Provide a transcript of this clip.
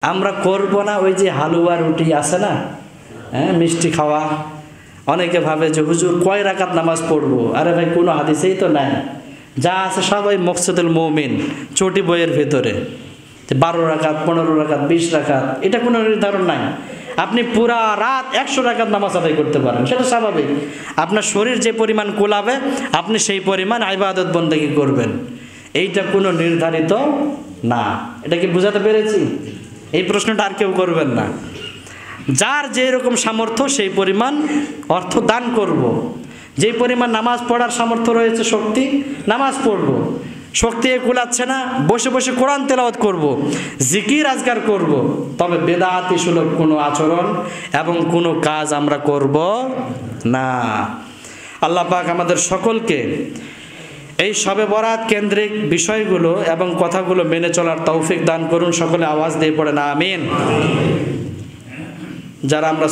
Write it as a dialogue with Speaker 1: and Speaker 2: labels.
Speaker 1: আমরা করব না ওই যে হালুয়া রুটি আছে না, হ্যাঁ, মিষ্টি খাওয়া। অনেকে ভাবে যে হুজুর কয় রাকাত নামাজ পড়বো? আরে ভাই, কোনো হাদিসেই তো নাই। যা আছে সবাই মকসুদুল মুমিন চটি বইয়ের ভিতরে, 12 রাকাত, 15 রাকাত, 20 রাকাত, এটা কোনো নির্ধারণ নাই। আপনি পুরা রাত 100 রাকাত নামাজ আদায় করতে পারেন, সেটা স্বাভাবিক। আপনার শরীর যে পরিমাণ কুলাবে আপনি সেই পরিমাণ ইবাদত বন্দেগী করবেন, এইটা কোনো নির্ধারিত না। এটা কি বুঝাতে পেরেছি? এই প্রশ্নটা আর কেউ করবেন না। যার যেরকম সামর্থ্য সেই পরিমাণ অর্থ দান করব। যেই পরিমাণ নামাজ পড়ার সামর্থ্য রয়েছে, শক্তি, নামাজ পড়ব। শক্তি কুলাচ্ছে না, বসে বসে কোরআন তেলাওয়াত করব, জিকির আজকার করব। তবে বেদাতি সুলভ কোনো আচরণ এবং কোনো কাজ আমরা করব না। আল্লাহ পাক আমাদের সকলকে এই শবে বরাত কেন্দ্রিক বিষয়গুলো এবং কথাগুলো মেনে চলার তৌফিক দান করুন। সকলে আওয়াজ দিয়ে পড়েন আমিন। যারা আমরা